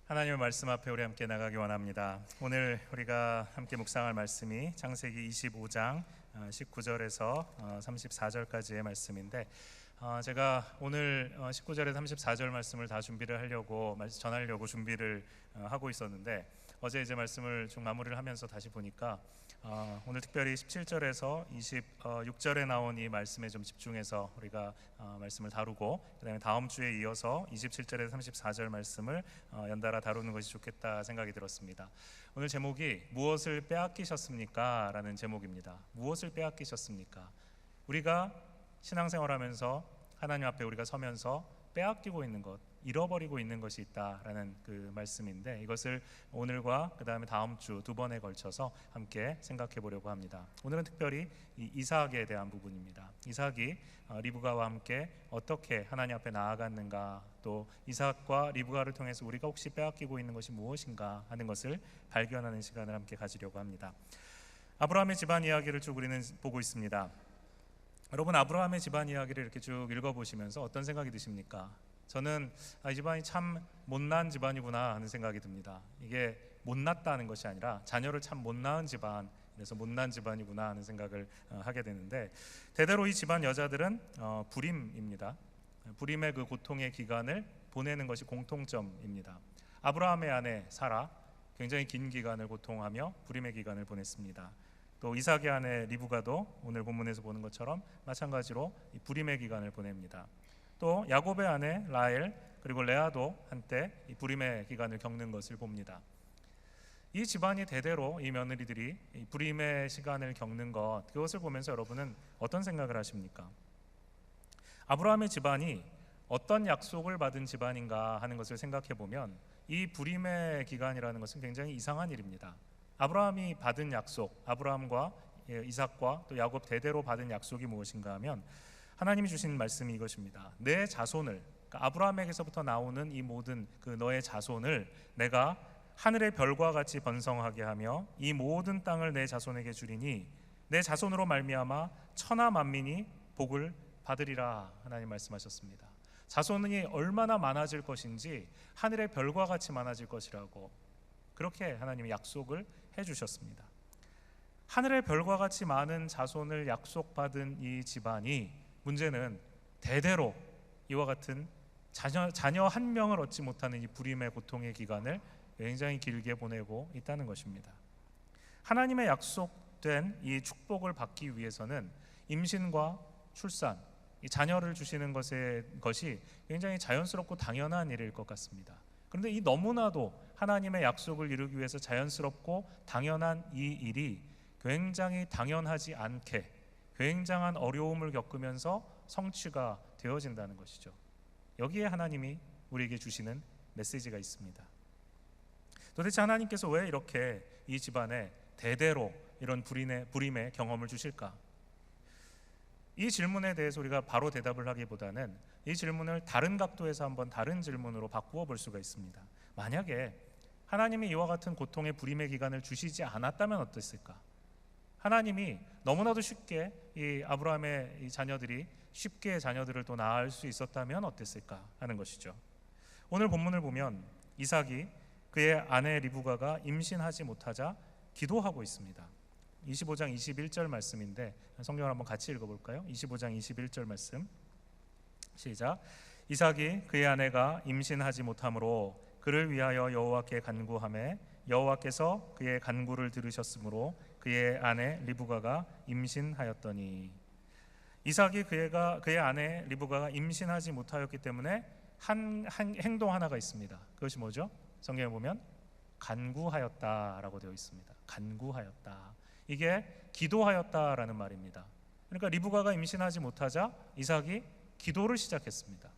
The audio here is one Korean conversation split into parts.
하나님의 말씀 앞에 우리 함께 나가기 원합니다. 오늘 우리가 함께 묵상할 말씀이 창세기 25장 19절에서 34절까지의 말씀인데, 제가 오늘 19절에서 34절 말씀을 다 준비를 하려고 전하려고 준비를 하고 있었는데, 어제 이제 말씀을 좀 마무리를 하면서 다시 보니까 오늘 특별히 17절에서 26절에 나온 이 말씀에 좀 집중해서 우리가 말씀을 다루고, 그다음에 다음 주에 이어서 27절에서 34절 말씀을 연달아 다루는 것이 좋겠다 생각이 들었습니다. 오늘 제목이 무엇을 빼앗기셨습니까? 라는 제목입니다. 무엇을 빼앗기셨습니까? 우리가 신앙생활하면서 하나님 앞에 우리가 서면서 빼앗기고 있는 것, 잃어버리고 있는 것이 있다라는 그 말씀인데, 이것을 오늘과 그 다음에 다음 주 두 번에 걸쳐서 함께 생각해 보려고 합니다. 오늘은 특별히 이 이삭에 대한 부분입니다. 이삭이 리브가와 함께 어떻게 하나님 앞에 나아갔는가, 또 이삭과 리브가를 통해서 우리가 혹시 빼앗기고 있는 것이 무엇인가 하는 것을 발견하는 시간을 함께 가지려고 합니다. 아브라함의 집안 이야기를 쭉 우리는 보고 있습니다. 여러분, 아브라함의 집안 이야기를 이렇게 쭉 읽어보시면서 어떤 생각이 드십니까? 저는 이 집안이 참 못난 집안이구나 하는 생각이 듭니다. 이게 못났다는 것이 아니라 자녀를 참 못 낳은 집안, 그래서 못난 집안이구나 하는 생각을 하게 되는데, 대대로 이 집안 여자들은 불임입니다. 불임의 그 고통의 기간을 보내는 것이 공통점입니다. 아브라함의 아내 사라, 굉장히 긴 기간을 고통하며 불임의 기간을 보냈습니다. 또 이삭의 아내 리브가도 오늘 본문에서 보는 것처럼 마찬가지로 이 불임의 기간을 보냅니다. 또 야곱의 아내 라헬 그리고 레아도 한때 이 불임의 기간을 겪는 것을 봅니다. 이 집안이 대대로 이 며느리들이 이 불임의 시간을 겪는 것, 그것을 보면서 여러분은 어떤 생각을 하십니까? 아브라함의 집안이 어떤 약속을 받은 집안인가 하는 것을 생각해 보면 이 불임의 기간이라는 것은 굉장히 이상한 일입니다. 아브라함이 받은 약속, 아브라함과 이삭과 또 야곱 대대로 받은 약속이 무엇인가 하면, 하나님이 주신 말씀이 이것입니다. 내 자손을, 그러니까 아브라함에게서부터 나오는 이 모든 그 너의 자손을 내가 하늘의 별과 같이 번성하게 하며 이 모든 땅을 내 자손에게 주리니 내 자손으로 말미암아 천하 만민이 복을 받으리라. 하나님 말씀하셨습니다. 자손이 얼마나 많아질 것인지 하늘의 별과 같이 많아질 것이라고, 그렇게 하나님이 약속을 해주셨습니다. 하늘의 별과 같이 많은 자손을 약속받은 이 집안이, 문제는 대대로 이와 같은 자녀 한 명을 얻지 못하는 이 불임의 고통의 기간을 굉장히 길게 보내고 있다는 것입니다. 하나님의 약속된 이 축복을 받기 위해서는 임신과 출산, 이 자녀를 주시는 것이 굉장히 자연스럽고 당연한 일일 것 같습니다. 그런데 이 너무나도 하나님의 약속을 이루기 위해서 자연스럽고 당연한 이 일이 굉장히 당연하지 않게 굉장한 어려움을 겪으면서 성취가 되어진다는 것이죠. 여기에 하나님이 우리에게 주시는 메시지가 있습니다. 도대체 하나님께서 왜 이렇게 이 집안에 대대로 이런 불임의 경험을 주실까? 이 질문에 대해서 우리가 바로 대답을 하기보다는 이 질문을 다른 각도에서 한번 다른 질문으로 바꾸어 볼 수가 있습니다. 만약에 하나님이 이와 같은 고통의 불임의 기간을 주시지 않았다면 어땠을까? 하나님이 너무나도 쉽게 이 아브라함의 이 자녀들이 쉽게 자녀들을 또 낳을 수 있었다면 어땠을까 하는 것이죠. 오늘 본문을 보면 이삭이 그의 아내 리브가가 임신하지 못하자 기도하고 있습니다. 25장 21절 말씀인데 성경을 한번 같이 읽어볼까요? 25장 21절 말씀 시작. 이삭이 그의 아내가 임신하지 못하므로 그를 위하여 여호와께 간구하매 여호와께서 그의 간구를 들으셨으므로 그의 아내 리브가가 임신하였더니, 이삭이 그의 아내 리브가가 임신하지 못하였기 때문에 한 행동 하나가 있습니다. 그것이 뭐죠? 성경에 보면 간구하였다라고 되어 있습니다. 간구하였다. 이게 기도하였다라는 말입니다. 그러니까 리브가가 임신하지 못하자 이삭이 기도를 시작했습니다.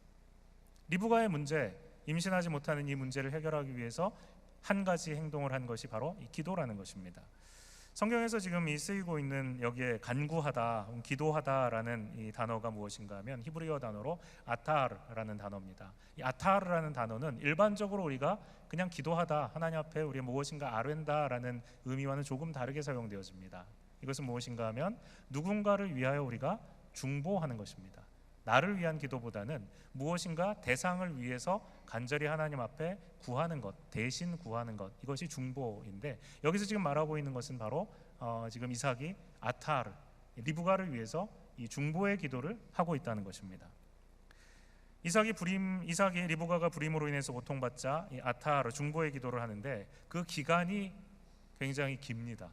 리브가의 문제, 임신하지 못하는 이 문제를 해결하기 위해서 한 가지 행동을 한 것이 바로 이 기도라는 것입니다. 성경에서 지금 이 쓰이고 있는 여기에 간구하다, 기도하다라는 이 단어가 무엇인가 하면 히브리어 단어로 아타르라는 단어입니다. 이 아타르라는 단어는 일반적으로 우리가 그냥 기도하다, 하나님 앞에 우리 무엇인가 아뢰다라는 의미와는 조금 다르게 사용되어집니다. 이것은 무엇인가 하면 누군가를 위하여 우리가 중보하는 것입니다. 나를 위한 기도보다는 무엇인가 대상을 위해서 간절히 하나님 앞에 구하는 것, 대신 구하는 것, 이것이 중보인데, 여기서 지금 말하고 있는 것은 바로 지금 이삭이 아타르, 리브가를 위해서 이 중보의 기도를 하고 있다는 것입니다. 이삭이 리브가가 불임으로 인해서 고통받자 이 아타르 중보의 기도를 하는데, 그 기간이 굉장히 깁니다.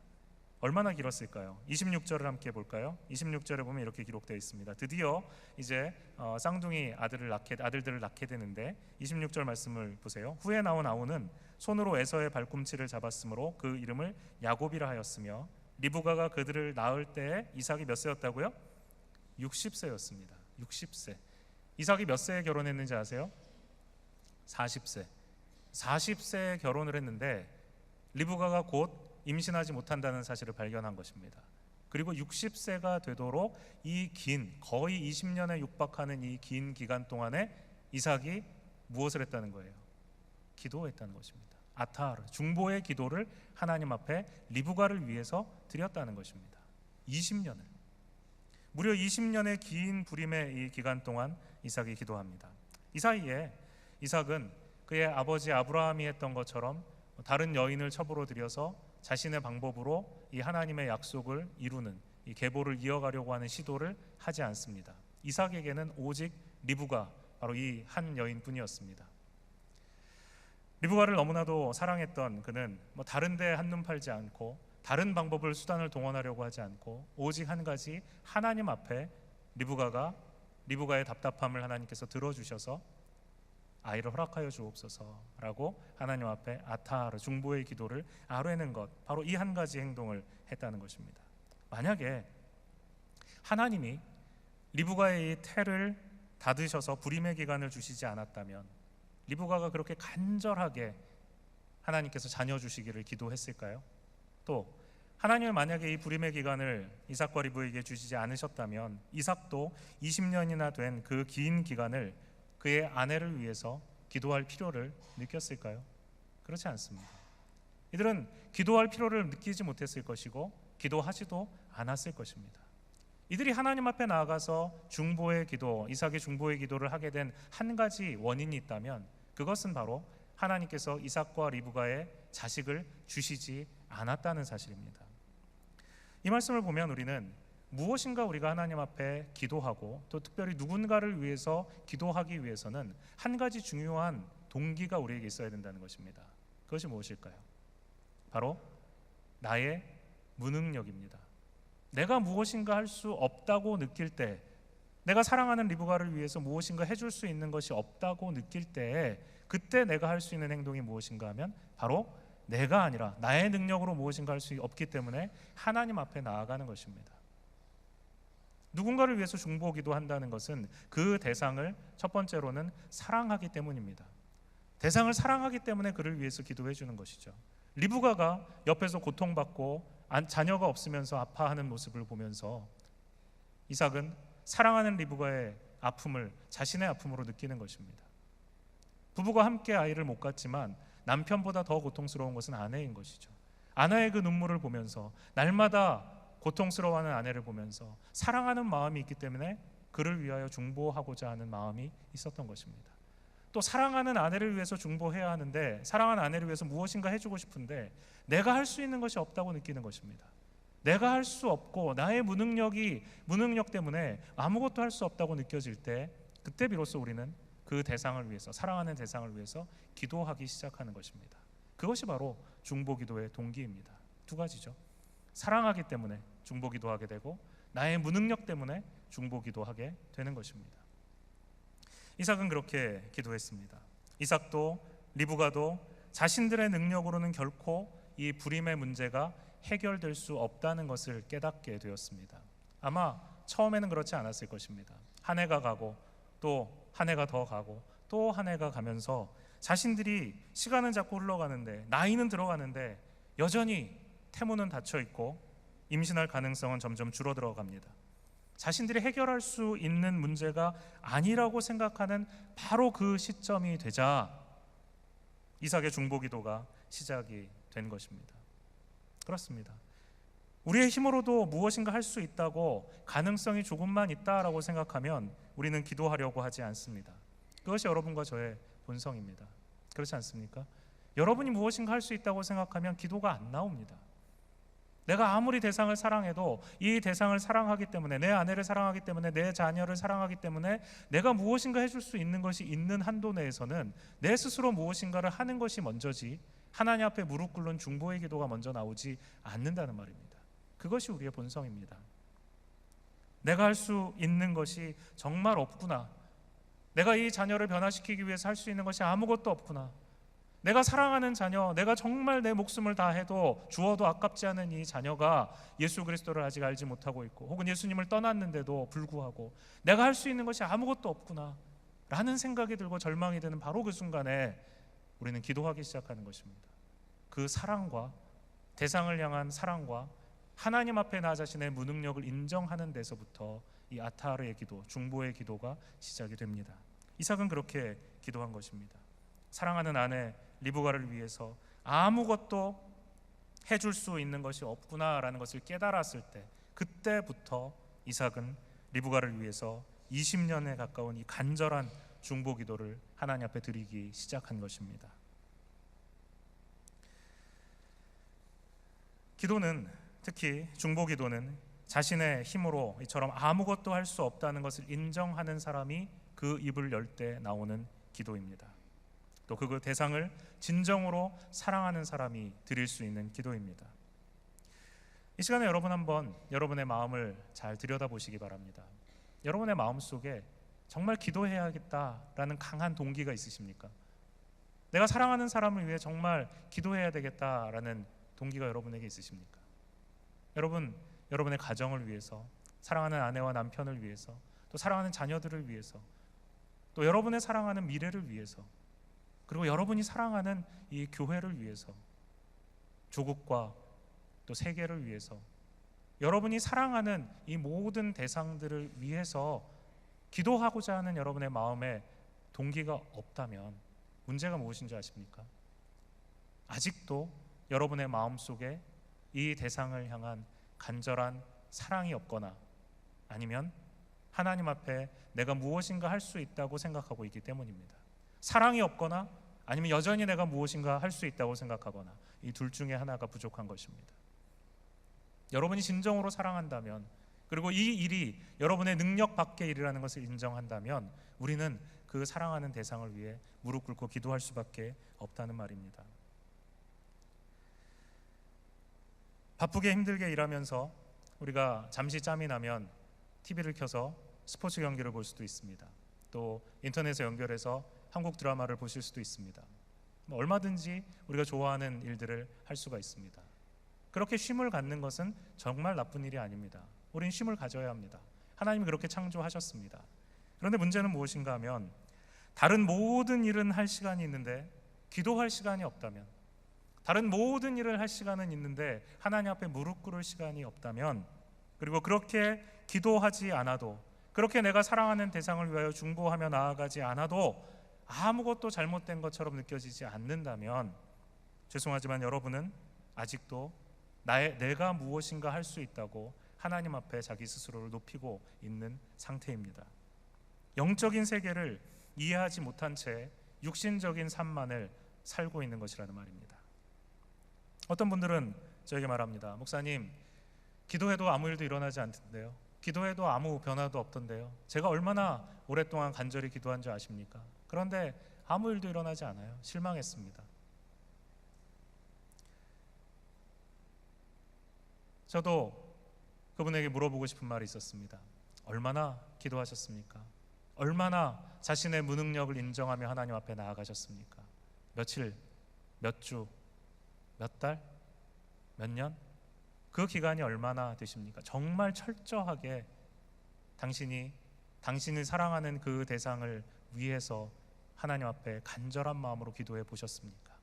얼마나 길었을까요? 26절을 함께 볼까요? 26절에 보면 이렇게 기록되어 있습니다. 드디어 이제 쌍둥이 아들들을 낳게 되는데 26절 말씀을 보세요. 후에 나온 아우는 손으로 에서의 발꿈치를 잡았으므로 그 이름을 야곱이라 하였으며, 리브가가 그들을 낳을 때에 이삭이 몇 세였다고요? 60세였습니다. 60세. 이삭이 몇 세에 결혼했는지 아세요? 40세. 40세에 결혼을 했는데 리브가가 곧 임신하지 못한다는 사실을 발견한 것입니다. 그리고 60세가 되도록 이 긴, 거의 20년에 육박하는 이 긴 기간 동안에 이삭이 무엇을 했다는 거예요? 기도했다는 것입니다. 아타르, 중보의 기도를 하나님 앞에 리브가를 위해서 드렸다는 것입니다. 20년을, 무려 20년의 긴 불임의 이 기간 동안 이삭이 기도합니다. 이 사이에 이삭은 그의 아버지 아브라함이 했던 것처럼 다른 여인을 첩으로 들여서 자신의 방법으로 이 하나님의 약속을 이루는 이 계보를 이어가려고 하는 시도를 하지 않습니다. 이삭에게는 오직 리브가, 바로 이 한 여인뿐이었습니다. 리브가를 너무나도 사랑했던 그는 다른 데 한눈 팔지 않고 다른 방법을, 수단을 동원하려고 하지 않고 오직 한 가지, 하나님 앞에 리브가의 답답함을 하나님께서 들어주셔서 아이를 허락하여 주옵소서라고 하나님 앞에 아타르, 중보의 기도를 아뢰는 것, 바로 이 한 가지 행동을 했다는 것입니다. 만약에 하나님이 리브가의 이 태를 닫으셔서 불임의 기간을 주시지 않았다면, 리브가가 그렇게 간절하게 하나님께서 자녀 주시기를 기도했을까요? 또 하나님은 만약에 이 불임의 기간을 이삭과 리브에게 주시지 않으셨다면 이삭도 20년이나 된 그 긴 기간을 그의 아내를 위해서 기도할 필요를 느꼈을까요? 그렇지 않습니다. 이들은 기도할 필요를 느끼지 못했을 것이고 기도하지도 않았을 것입니다. 이들이 하나님 앞에 나아가서 중보의 기도, 이삭의 중보의 기도를 하게 된 한 가지 원인이 있다면, 그것은 바로 하나님께서 이삭과 리브가의 자식을 주시지 않았다는 사실입니다. 이 말씀을 보면 우리는 무엇인가 우리가 하나님 앞에 기도하고 또 특별히 누군가를 위해서 기도하기 위해서는 한 가지 중요한 동기가 우리에게 있어야 된다는 것입니다. 그것이 무엇일까요? 바로 나의 무능력입니다. 내가 무엇인가 할 수 없다고 느낄 때, 내가 사랑하는 리브가를 위해서 무엇인가 해줄 수 있는 것이 없다고 느낄 때에, 그때 내가 할 수 있는 행동이 무엇인가 하면 바로 내가 아니라 나의 능력으로 무엇인가 할 수 없기 때문에 하나님 앞에 나아가는 것입니다. 누군가를 위해서 중보 기도한다는 것은 그 대상을 첫 번째로는 사랑하기 때문입니다. 대상을 사랑하기 때문에 그를 위해서 기도해 주는 것이죠. 리브가가 옆에서 고통받고 자녀가 없으면서 아파하는 모습을 보면서 이삭은 사랑하는 리브가의 아픔을 자신의 아픔으로 느끼는 것입니다. 부부가 함께 아이를 못 갖지만 남편보다 더 고통스러운 것은 아내인 것이죠. 아내의 그 눈물을 보면서, 날마다 고통스러워하는 아내를 보면서 사랑하는 마음이 있기 때문에 그를 위하여 중보하고자 하는 마음이 있었던 것입니다. 또 사랑하는 아내를 위해서 중보해야 하는데, 사랑하는 아내를 위해서 무엇인가 해주고 싶은데 내가 할 수 있는 것이 없다고 느끼는 것입니다. 내가 할 수 없고 나의 무능력 때문에 아무것도 할 수 없다고 느껴질 때, 그때 비로소 우리는 그 대상을 위해서, 사랑하는 대상을 위해서 기도하기 시작하는 것입니다. 그것이 바로 중보기도의 동기입니다. 두 가지죠. 사랑하기 때문에 중보기도하게 되고, 나의 무능력 때문에 중보기도하게 되는 것입니다. 이삭은 그렇게 기도했습니다. 이삭도 리브가도 자신들의 능력으로는 결코 이 불임의 문제가 해결될 수 없다는 것을 깨닫게 되었습니다. 아마 처음에는 그렇지 않았을 것입니다. 한 해가 가고 또 한 해가 더 가고 또 한 해가 가면서 자신들이, 시간은 자꾸 흘러가는데, 나이는 들어가는데 여전히 태문은 닫혀 있고 임신할 가능성은 점점 줄어들어 갑니다. 자신들이 해결할 수 있는 문제가 아니라고 생각하는 바로 그 시점이 되자 이삭의 중보기도가 시작이 된 것입니다. 그렇습니다. 우리의 힘으로도 무엇인가 할 수 있다고, 가능성이 조금만 있다라고 생각하면 우리는 기도하려고 하지 않습니다. 그것이 여러분과 저의 본성입니다. 그렇지 않습니까? 여러분이 무엇인가 할 수 있다고 생각하면 기도가 안 나옵니다. 내가 아무리 대상을 사랑해도 이 대상을 사랑하기 때문에, 내 아내를 사랑하기 때문에, 내 자녀를 사랑하기 때문에 내가 무엇인가 해줄 수 있는 것이 있는 한도 내에서는 내 스스로 무엇인가를 하는 것이 먼저지 하나님 앞에 무릎 꿇는 중보의 기도가 먼저 나오지 않는다는 말입니다. 그것이 우리의 본성입니다. 내가 할 수 있는 것이 정말 없구나. 내가 이 자녀를 변화시키기 위해서 할 수 있는 것이 아무것도 없구나. 내가 사랑하는 자녀, 내가 정말 내 목숨을 다해도 주어도 아깝지 않은 이 자녀가 예수 그리스도를 아직 알지 못하고 있고, 혹은 예수님을 떠났는데도 불구하고 내가 할 수 있는 것이 아무것도 없구나 라는 생각이 들고 절망이 드는 바로 그 순간에 우리는 기도하기 시작하는 것입니다. 그 사랑과, 대상을 향한 사랑과 하나님 앞에 나 자신의 무능력을 인정하는 데서부터 이 아타르의 기도, 중보의 기도가 시작이 됩니다. 이삭은 그렇게 기도한 것입니다. 사랑하는 아내 리브가를 위해서 아무것도 해줄 수 있는 것이 없구나라는 것을 깨달았을 때, 그때부터 이삭은 리브가를 위해서 20년에 가까운 이 간절한 중보 기도를 하나님 앞에 드리기 시작한 것입니다. 기도는, 특히 중보 기도는 자신의 힘으로 이처럼 아무것도 할 수 없다는 것을 인정하는 사람이 그 입을 열 때 나오는 기도입니다. 또 그 대상을 진정으로 사랑하는 사람이 드릴 수 있는 기도입니다. 이 시간에 여러분 한번 여러분의 마음을 잘 들여다보시기 바랍니다. 여러분의 마음속에 정말 기도해야겠다라는 강한 동기가 있으십니까? 내가 사랑하는 사람을 위해 정말 기도해야 되겠다라는 동기가 여러분에게 있으십니까? 여러분, 여러분의 가정을 위해서, 사랑하는 아내와 남편을 위해서, 또 사랑하는 자녀들을 위해서, 또 여러분의 사랑하는 미래를 위해서, 그리고 여러분이 사랑하는 이 교회를 위해서, 조국과 또 세계를 위해서, 여러분이 사랑하는 이 모든 대상들을 위해서 기도하고자 하는 여러분의 마음에 동기가 없다면 문제가 무엇인지 아십니까? 아직도 여러분의 마음속에 이 대상을 향한 간절한 사랑이 없거나, 아니면 하나님 앞에 내가 무엇인가 할 수 있다고 생각하고 있기 때문입니다. 사랑이 없거나 아니면 여전히 내가 무엇인가 할 수 있다고 생각하거나, 이 둘 중에 하나가 부족한 것입니다. 여러분이 진정으로 사랑한다면, 그리고 이 일이 여러분의 능력 밖의 일이라는 것을 인정한다면 우리는 그 사랑하는 대상을 위해 무릎 꿇고 기도할 수밖에 없다는 말입니다. 바쁘게 힘들게 일하면서 우리가 잠시 짬이 나면 TV를 켜서 스포츠 경기를 볼 수도 있습니다. 또 인터넷에 연결해서 한국 드라마를 보실 수도 있습니다. 얼마든지 우리가 좋아하는 일들을 할 수가 있습니다. 그렇게 쉼을 갖는 것은 정말 나쁜 일이 아닙니다. 우린 쉼을 가져야 합니다. 하나님이 그렇게 창조하셨습니다. 그런데 문제는 무엇인가 하면, 다른 모든 일은 할 시간이 있는데 기도할 시간이 없다면, 다른 모든 일을 할 시간은 있는데 하나님 앞에 무릎 꿇을 시간이 없다면, 그리고 그렇게 기도하지 않아도, 그렇게 내가 사랑하는 대상을 위하여 중보하며 나아가지 않아도 아무것도 잘못된 것처럼 느껴지지 않는다면, 죄송하지만 여러분은 아직도 내가 무엇인가 할 수 있다고 하나님 앞에 자기 스스로를 높이고 있는 상태입니다. 영적인 세계를 이해하지 못한 채 육신적인 삶만을 살고 있는 것이라는 말입니다. 어떤 분들은 저에게 말합니다. 목사님, 기도해도 아무 일도 일어나지 않던데요. 기도해도 아무 변화도 없던데요. 제가 얼마나 오랫동안 간절히 기도한 줄 아십니까? 그런데 아무 일도 일어나지 않아요. 실망했습니다. 저도 그분에게 물어보고 싶은 말이 있었습니다. 얼마나 기도하셨습니까? 얼마나 자신의 무능력을 인정하며 하나님 앞에 나아가셨습니까? 며칠, 몇 주, 몇 달, 몇 년? 그 기간이 얼마나 되십니까? 정말 철저하게 당신을 사랑하는 그 대상을 위해서 하나님 앞에 간절한 마음으로 기도해 보셨습니까?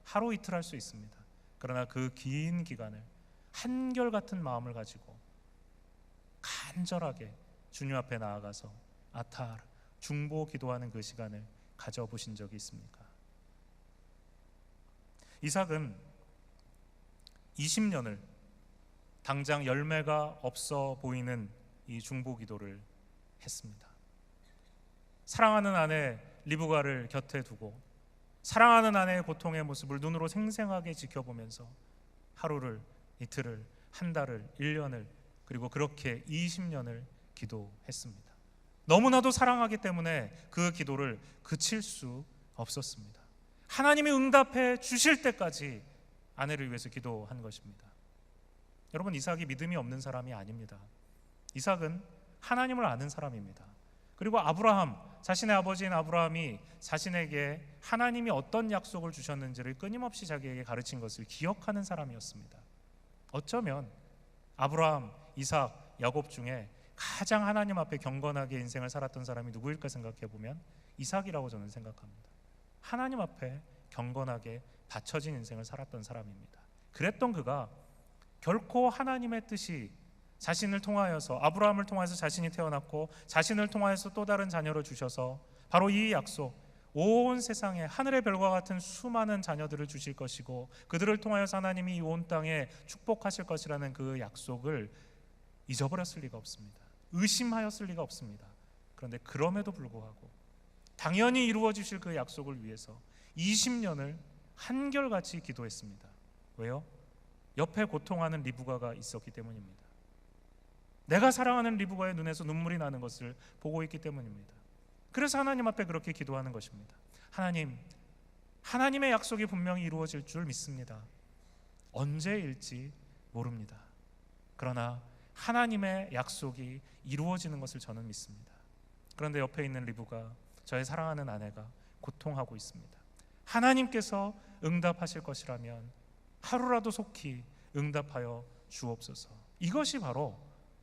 하루 이틀 할 수 있습니다. 그러나 그 긴 기간을 한결같은 마음을 가지고 간절하게 주님 앞에 나아가서 아타르, 중보 기도하는 그 시간을 가져보신 적이 있습니까? 이삭은 20년을 당장 열매가 없어 보이는 이 중보 기도를 했습니다. 사랑하는 아내 리브가를 곁에 두고 사랑하는 아내의 고통의 모습을 눈으로 생생하게 지켜보면서 하루를, 이틀을, 한 달을, 1년을, 그리고 그렇게 20년을 기도했습니다. 너무나도 사랑하기 때문에 그 기도를 그칠 수 없었습니다. 하나님이 응답해 주실 때까지 아내를 위해서 기도한 것입니다. 여러분, 이삭이 믿음이 없는 사람이 아닙니다. 이삭은 하나님을 아는 사람입니다. 그리고 아브라함, 자신의 아버지인 아브라함이 자신에게 하나님이 어떤 약속을 주셨는지를 끊임없이 자기에게 가르친 것을 기억하는 사람이었습니다. 어쩌면 아브라함, 이삭, 야곱 중에 가장 하나님 앞에 경건하게 인생을 살았던 사람이 누구일까 생각해 보면 이삭이라고 저는 생각합니다. 하나님 앞에 경건하게 바쳐진 인생을 살았던 사람입니다. 그랬던 그가 결코 하나님의 뜻이 자신을 통하여서, 아브라함을 통해서 자신이 태어났고 자신을 통하여서 또 다른 자녀를 주셔서 바로 이 약속, 온 세상에 하늘의 별과 같은 수많은 자녀들을 주실 것이고 그들을 통하여서 하나님이 이 온 땅에 축복하실 것이라는 그 약속을 잊어버렸을 리가 없습니다. 의심하였을 리가 없습니다. 그런데 그럼에도 불구하고 당연히 이루어 주실 그 약속을 위해서 20년을 한결같이 기도했습니다. 왜요? 옆에 고통하는 리브가가 있었기 때문입니다. 내가 사랑하는 리브가의 눈에서 눈물이 나는 것을 보고 있기 때문입니다. 그래서 하나님 앞에 그렇게 기도하는 것입니다. 하나님, 하나님의 약속이 분명히 이루어질 줄 믿습니다. 언제일지 모릅니다. 그러나 하나님의 약속이 이루어지는 것을 저는 믿습니다. 그런데 옆에 있는 리브가, 저의 사랑하는 아내가 고통하고 있습니다. 하나님께서 응답하실 것이라면 하루라도 속히 응답하여 주옵소서. 이것이 바로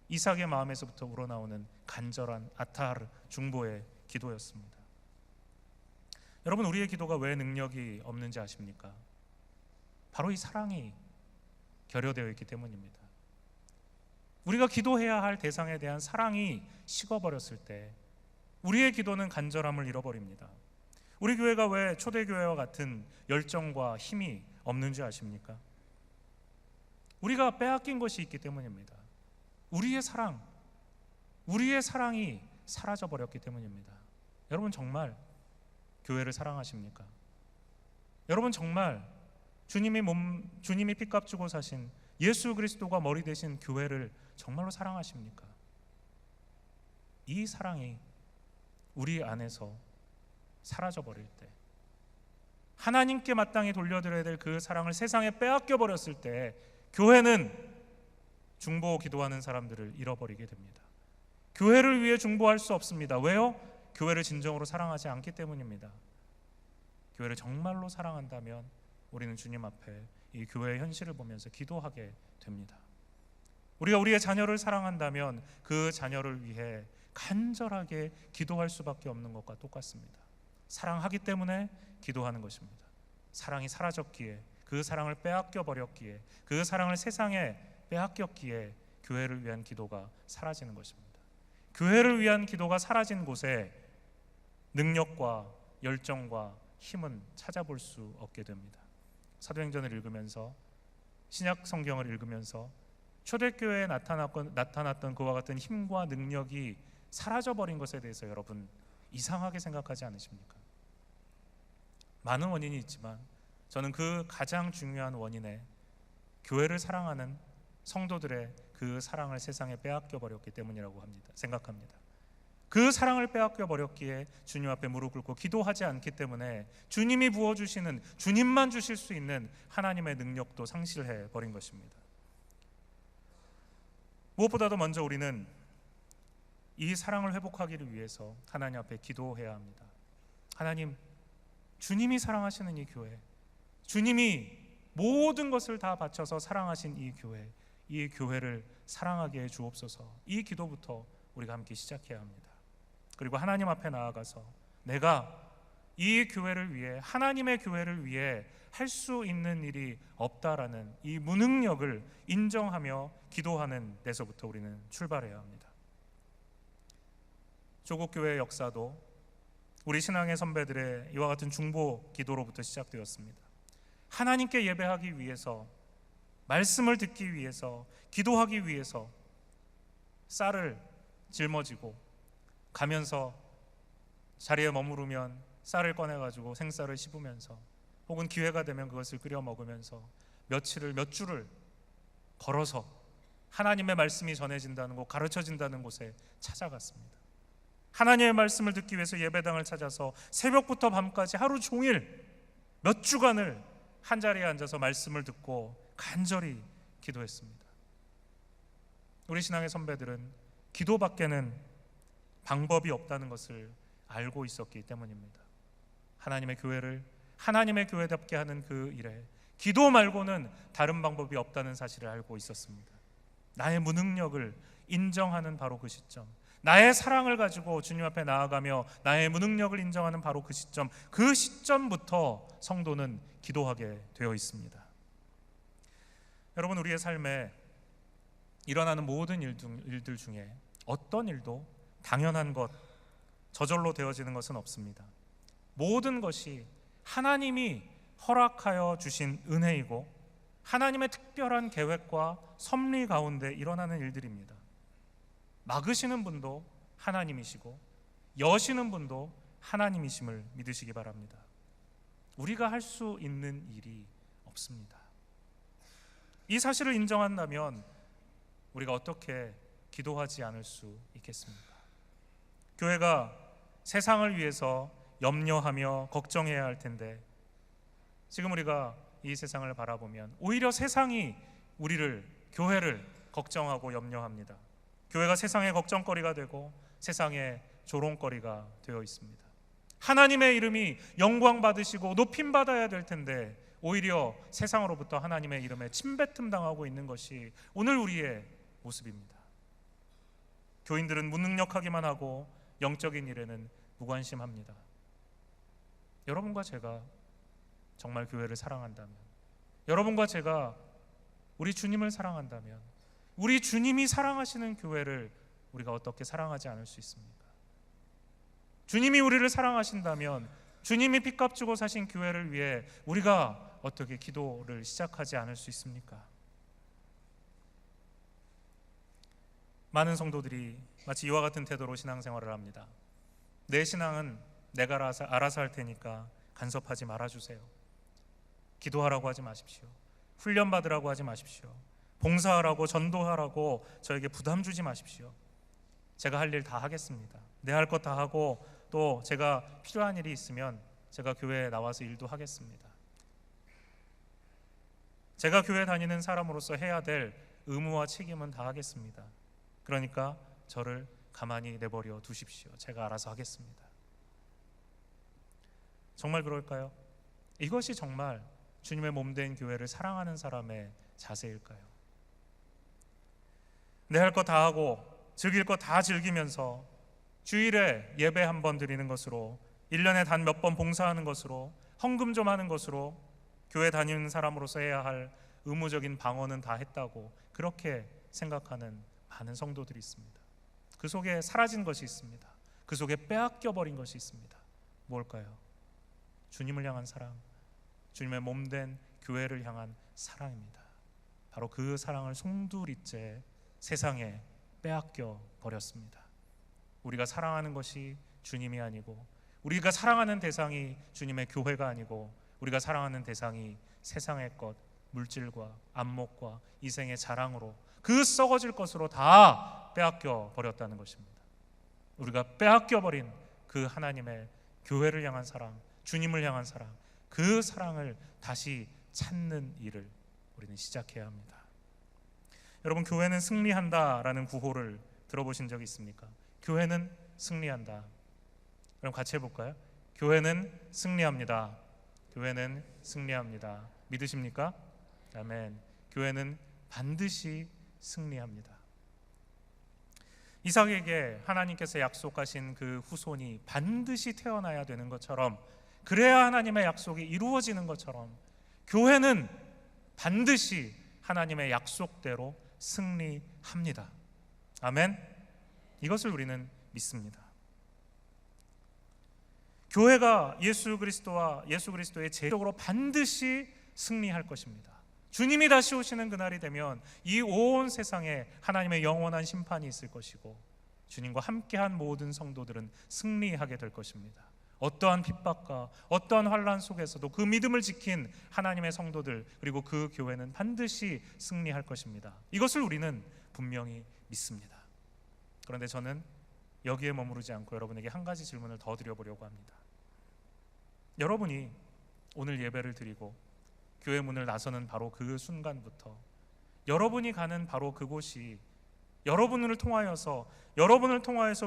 이삭의 마음에서부터 우러나오는 간절한 아타르 중보의 기도였습니다. 여러분, 우리의 기도가 왜 능력이 없는지 아십니까? 바로 이 사랑이 결여되어 있기 때문입니다. 우리가 기도해야 할 대상에 대한 사랑이 식어버렸을 때 우리의 기도는 간절함을 잃어버립니다. 우리 교회가 왜 초대교회와 같은 열정과 힘이 없는지 아십니까? 우리가 빼앗긴 것이 있기 때문입니다. 우리의 사랑이 사라져버렸기 때문입니다. 여러분, 정말 교회를 사랑하십니까? 여러분, 정말 주님이 피값 주고 사신 예수 그리스도가 머리 되신 교회를 정말로 사랑하십니까? 이 사랑이 우리 안에서 사라져버릴 때, 하나님께 마땅히 돌려드려야 될 그 사랑을 세상에 빼앗겨 버렸을 때 교회는 중보 기도하는 사람들을 잃어버리게 됩니다. 교회를 위해 중보할 수 없습니다. 왜요? 교회를 진정으로 사랑하지 않기 때문입니다. 교회를 정말로 사랑한다면 우리는 주님 앞에 이 교회의 현실을 보면서 기도하게 됩니다. 우리가 우리의 자녀를 사랑한다면 그 자녀를 위해 간절하게 기도할 수밖에 없는 것과 똑같습니다. 사랑하기 때문에 기도하는 것입니다. 사랑이 사라졌기에, 그 사랑을 빼앗겨 버렸기에, 그 사랑을 세상에 빼앗겼기에 교회를 위한 기도가 사라지는 것입니다. 교회를 위한 기도가 사라진 곳에 능력과 열정과 힘은 찾아볼 수 없게 됩니다. 사도행전을 읽으면서, 신약 성경을 읽으면서 초대교회에 나타났던 그와 같은 힘과 능력이 사라져버린 것에 대해서 여러분 이상하게 생각하지 않으십니까? 많은 원인이 있지만 저는 그 가장 중요한 원인에 교회를 사랑하는 성도들의 그 사랑을 세상에 빼앗겨 버렸기 때문이라고 생각합니다. 그 사랑을 빼앗겨 버렸기에 주님 앞에 무릎 꿇고 기도하지 않기 때문에 주님이 부어주시는, 주님만 주실 수 있는 하나님의 능력도 상실해 버린 것입니다. 무엇보다도 먼저 우리는 이 사랑을 회복하기를 위해서 하나님 앞에 기도해야 합니다. 하나님, 주님이 사랑하시는 이 교회, 주님이 모든 것을 다 바쳐서 사랑하신 이 교회를 사랑하게 해 주옵소서. 이 기도부터 우리가 함께 시작해야 합니다. 그리고 하나님 앞에 나아가서 내가 이 교회를 위해, 하나님의 교회를 위해 할 수 있는 일이 없다라는 이 무능력을 인정하며 기도하는 데서부터 우리는 출발해야 합니다. 조국 교회의 역사도 우리 신앙의 선배들의 이와 같은 중보 기도로부터 시작되었습니다. 하나님께 예배하기 위해서, 말씀을 듣기 위해서, 기도하기 위해서 쌀을 짊어지고 가면서 자리에 머무르면 쌀을 꺼내가지고 생쌀을 씹으면서, 혹은 기회가 되면 그것을 끓여 먹으면서 몇 주를 걸어서 하나님의 말씀이 전해진다는 곳, 가르쳐진다는 곳에 찾아갔습니다. 하나님의 말씀을 듣기 위해서 예배당을 찾아서 새벽부터 밤까지 하루 종일 몇 주간을 한자리에 앉아서 말씀을 듣고 간절히 기도했습니다. 우리 신앙의 선배들은 기도밖에는 방법이 없다는 것을 알고 있었기 때문입니다. 하나님의 교회를 하나님의 교회답게 하는 그 일에 기도 말고는 다른 방법이 없다는 사실을 알고 있었습니다. 나의 무능력을 인정하는 바로 그 시점, 나의 사랑을 가지고 주님 앞에 나아가며 나의 무능력을 인정하는 바로 그 시점, 그 시점부터 성도는 기도하게 되어 있습니다. 여러분, 우리의 삶에 일어나는 모든 일들 중에 어떤 일도 당연한 것, 저절로 되어지는 것은 없습니다. 모든 것이 하나님이 허락하여 주신 은혜이고 하나님의 특별한 계획과 섭리 가운데 일어나는 일들입니다. 막으시는 분도 하나님이시고 여시는 분도 하나님이심을 믿으시기 바랍니다. 우리가 할 수 있는 일이 없습니다. 이 사실을 인정한다면 우리가 어떻게 기도하지 않을 수 있겠습니까? 교회가 세상을 위해서 염려하며 걱정해야 할 텐데, 지금 우리가 이 세상을 바라보면 오히려 세상이 우리를, 교회를 걱정하고 염려합니다. 교회가 세상의 걱정거리가 되고 세상의 조롱거리가 되어 있습니다. 하나님의 이름이 영광 받으시고 높임 받아야 될 텐데 오히려 세상으로부터 하나님의 이름에 침뱉음 당하고 있는 것이 오늘 우리의 모습입니다. 교인들은 무능력하기만 하고 영적인 일에는 무관심합니다. 여러분과 제가 정말 교회를 사랑한다면, 여러분과 제가 우리 주님을 사랑한다면, 우리 주님이 사랑하시는 교회를 우리가 어떻게 사랑하지 않을 수 있습니까? 주님이 우리를 사랑하신다면 주님이 핏값 주고 사신 교회를 위해 우리가 어떻게 기도를 시작하지 않을 수 있습니까? 많은 성도들이 마치 이와 같은 태도로 신앙생활을 합니다. 내 신앙은 내가 알아서 할 테니까 간섭하지 말아주세요. 기도하라고 하지 마십시오. 훈련받으라고 하지 마십시오. 봉사하라고, 전도하라고 저에게 부담 주지 마십시오. 제가 할 일 다 하겠습니다. 내 할 것 다 하고 또 제가 필요한 일이 있으면 제가 교회에 나와서 일도 하겠습니다. 제가 교회 다니는 사람으로서 해야 될 의무와 책임은 다 하겠습니다. 그러니까 저를 가만히 내버려 두십시오. 제가 알아서 하겠습니다. 정말 그럴까요? 이것이 정말 주님의 몸된 교회를 사랑하는 사람의 자세일까요? 내 할 거 다 하고 즐길 거 다 즐기면서 주일에 예배 한 번 드리는 것으로, 1년에 단 몇 번 봉사하는 것으로, 헌금 좀 하는 것으로 교회 다니는 사람으로서 해야 할 의무적인 방언은 다 했다고 그렇게 생각하는 많은 성도들이 있습니다. 그 속에 사라진 것이 있습니다. 그 속에 빼앗겨 버린 것이 있습니다. 뭘까요? 주님을 향한 사랑, 주님의 몸된 교회를 향한 사랑입니다. 바로 그 사랑을 송두리째 세상에 빼앗겨 버렸습니다. 우리가 사랑하는 것이 주님이 아니고, 우리가 사랑하는 대상이 주님의 교회가 아니고, 우리가 사랑하는 대상이 세상의 것, 물질과 안목과 이생의 자랑으로, 그 썩어질 것으로 다 빼앗겨 버렸다는 것입니다. 우리가 빼앗겨 버린 그 하나님의 교회를 향한 사랑, 주님을 향한 사랑, 그 사랑을 다시 찾는 일을 우리는 시작해야 합니다. 여러분, 교회는 승리한다라는 구호를 들어보신 적이 있습니까? 교회는 승리한다. 그럼 같이 해볼까요? 교회는 승리합니다. 교회는 승리합니다. 믿으십니까? 아멘. 교회는 반드시 승리합니다. 이삭에게 하나님께서 약속하신 그 후손이 반드시 태어나야 되는 것처럼, 그래야 하나님의 약속이 이루어지는 것처럼 교회는 반드시 하나님의 약속대로 승리합니다. 아멘. 이것을 우리는 믿습니다. 교회가 예수 그리스도와 예수 그리스도의 제적으로 반드시 승리할 것입니다. 주님이 다시 오시는 그날이 되면 이 온 세상에 하나님의 영원한 심판이 있을 것이고, 주님과 함께한 모든 성도들은 승리하게 될 것입니다. 어떠한 핍박과 어떠한 환난 속에서도 그 믿음을 지킨 하나님의 성도들, 그리고 그 교회는 반드시 승리할 것입니다. 이것을 우리는 분명히 믿습니다. 그런데 저는 여기에 머무르지 않고 여러분에게 한 가지 질문을 더 드려보려고 합니다. 여러분이 오늘 예배를 드리고 교회 문을 나서는 바로 그 순간부터 여러분이 가는 바로 그곳이 여러분을 통하여서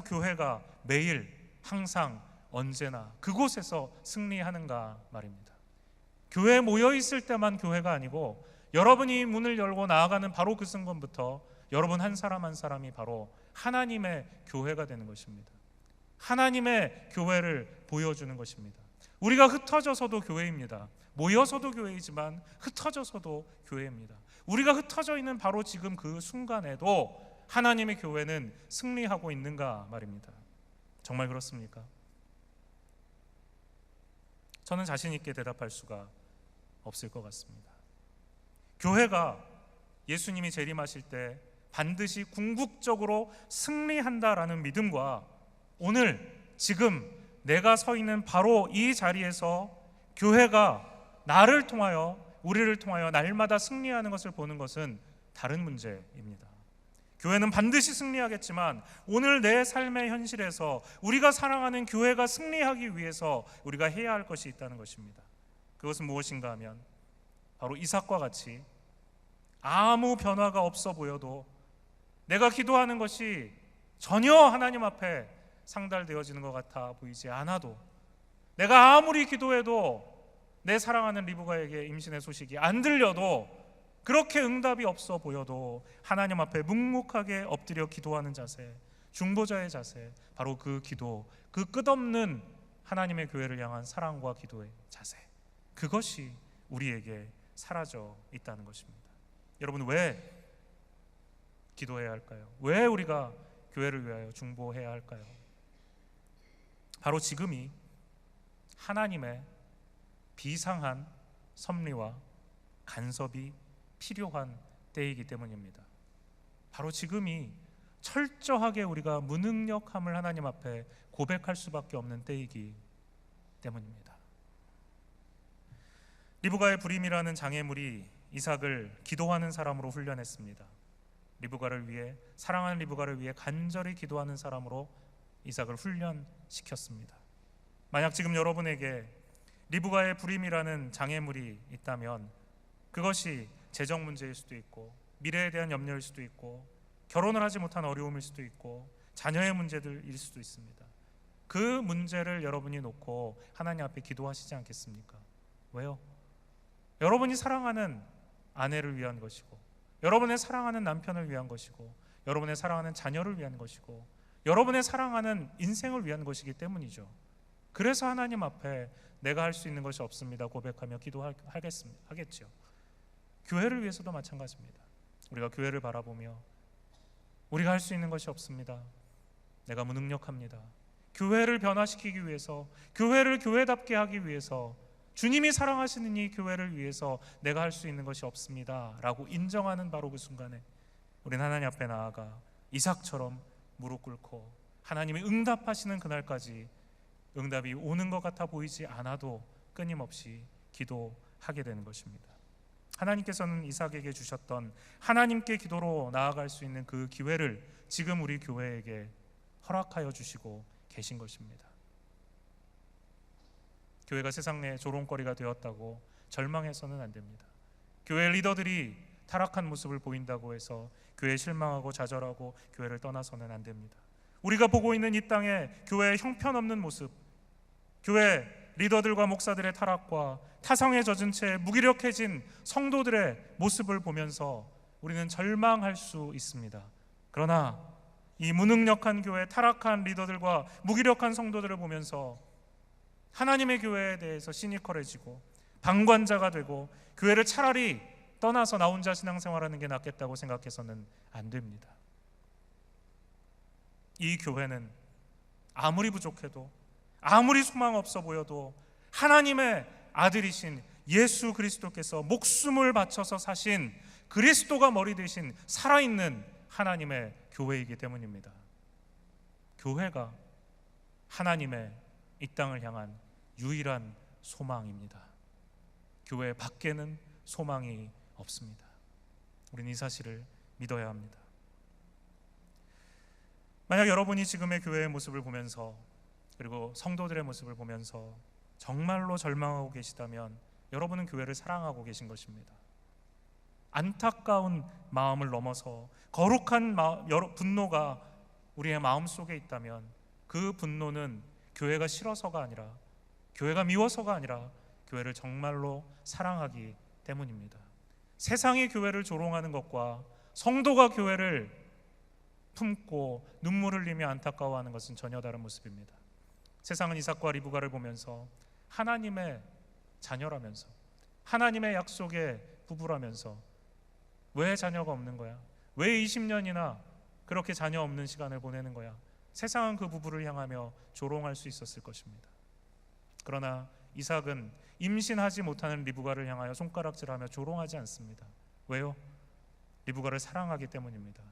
교회가 매일 항상 언제나 그곳에서 승리하는가 말입니다. 교회에 모여 있을 때만 교회가 아니고 여러분이 문을 열고 나아가는 바로 그 순간부터 여러분 한 사람 한 사람이 바로 하나님의 교회가 되는 것입니다. 하나님의 교회를 보여주는 것입니다. 우리가 흩어져서도 교회입니다. 모여서도 교회이지만 흩어져서도 교회입니다. 우리가 흩어져 있는 바로 지금 그 순간에도 하나님의 교회는 승리하고 있는가 말입니다. 정말 그렇습니까? 저는 자신 있게 대답할 수가 없을 것 같습니다. 교회가 예수님이 재림하실 때 반드시 궁극적으로 승리한다라는 믿음과 오늘 지금 내가 서 있는 바로 이 자리에서 교회가 나를 통하여, 우리를 통하여 날마다 승리하는 것을 보는 것은 다른 문제입니다. 교회는 반드시 승리하겠지만 오늘 내 삶의 현실에서 우리가 사랑하는 교회가 승리하기 위해서 우리가 해야 할 것이 있다는 것입니다. 그것은 무엇인가 하면 바로 이삭과 같이 아무 변화가 없어 보여도 내가 기도하는 것이 전혀 하나님 앞에 상달되어지는 것 같아 보이지 않아도, 내가 아무리 기도해도 내 사랑하는 리브가에게 임신의 소식이 안 들려도, 그렇게 응답이 없어 보여도 하나님 앞에 묵묵하게 엎드려 기도하는 자세, 중보자의 자세, 바로 그 기도, 그 끝없는 하나님의 교회를 향한 사랑과 기도의 자세, 그것이 우리에게 사라져 있다는 것입니다. 여러분, 왜 기도해야 할까요? 왜 우리가 교회를 위하여 중보해야 할까요? 바로 지금이 하나님의 비상한 섭리와 간섭이 필요한 때이기 때문입니다. 바로 지금이 철저하게 우리가 무능력함을 하나님 앞에 고백할 수밖에 없는 때이기 때문입니다. 리브가의 불임이라는 장애물이 이삭을 기도하는 사람으로 훈련했습니다. 리브가를 위해, 사랑하는 리브가를 위해 간절히 기도하는 사람으로 이삭을 훈련시켰습니다. 만약 지금 여러분에게 리브가의 불임이라는 장애물이 있다면 그것이 재정 문제일 수도 있고, 미래에 대한 염려일 수도 있고, 결혼을 하지 못한 어려움일 수도 있고, 자녀의 문제들일 수도 있습니다. 그 문제를 여러분이 놓고 하나님 앞에 기도하시지 않겠습니까? 왜요? 여러분이 사랑하는 아내를 위한 것이고, 여러분의 사랑하는 남편을 위한 것이고, 여러분의 사랑하는 자녀를 위한 것이고, 여러분의 사랑하는 인생을 위한 것이기 때문이죠. 그래서 하나님 앞에 내가 할 수 있는 것이 없습니다 고백하며 기도하겠죠. 교회를 위해서도 마찬가지입니다. 우리가 교회를 바라보며 우리가 할 수 있는 것이 없습니다, 내가 무능력합니다, 교회를 변화시키기 위해서, 교회를 교회답게 하기 위해서, 주님이 사랑하시는 이 교회를 위해서 내가 할 수 있는 것이 없습니다 라고 인정하는 바로 그 순간에 우리는 하나님 앞에 나아가 이삭처럼 무릎 꿇고 하나님이 응답하시는 그날까지 응답이 오는 것 같아 보이지 않아도 끊임없이 기도하게 되는 것입니다. 하나님께서는 이삭에게 주셨던 하나님께 기도로 나아갈 수 있는 그 기회를 지금 우리 교회에게 허락하여 주시고 계신 것입니다. 교회가 세상 내 조롱거리가 되었다고 절망해서는 안 됩니다. 교회 리더들이 타락한 모습을 보인다고 해서 교회에 실망하고 좌절하고 교회를 떠나서는 안 됩니다. 우리가 보고 있는 이 땅의 교회의 형편없는 모습, 교회 리더들과 목사들의 타락과 타성에 젖은 채 무기력해진 성도들의 모습을 보면서 우리는 절망할 수 있습니다. 그러나 이 무능력한 교회, 타락한 리더들과 무기력한 성도들을 보면서 하나님의 교회에 대해서 시니컬해지고 방관자가 되고 교회를 차라리 떠나서 나 혼자 신앙생활하는 게 낫겠다고 생각해서는 안 됩니다. 이 교회는 아무리 부족해도, 아무리 소망 없어 보여도 하나님의 아들이신 예수 그리스도께서 목숨을 바쳐서 사신, 그리스도가 머리 되신 살아있는 하나님의 교회이기 때문입니다. 교회가 하나님의 이 땅을 향한 유일한 소망입니다. 교회 밖에는 소망이 없습니다. 우리는 이 사실을 믿어야 합니다. 만약 여러분이 지금의 교회의 모습을 보면서, 그리고 성도들의 모습을 보면서 정말로 절망하고 계시다면 여러분은 교회를 사랑하고 계신 것입니다. 안타까운 마음을 넘어서 거룩한 분노가 우리의 마음 속에 있다면 그 분노는 교회가 싫어서가 아니라, 교회가 미워서가 아니라 교회를 정말로 사랑하기 때문입니다. 세상이 교회를 조롱하는 것과 성도가 교회를 품고 눈물을 흘리며 안타까워하는 것은 전혀 다른 모습입니다. 세상은 이삭과 리브가를 보면서 하나님의 자녀라면서, 하나님의 약속의 부부라면서 왜 자녀가 없는 거야? 왜 20년이나 그렇게 자녀 없는 시간을 보내는 거야? 세상은 그 부부를 향하며 조롱할 수 있었을 것입니다. 그러나 이삭은 임신하지 못하는 리브가를 향하여 손가락질하며 조롱하지 않습니다. 왜요? 리브가를 사랑하기 때문입니다.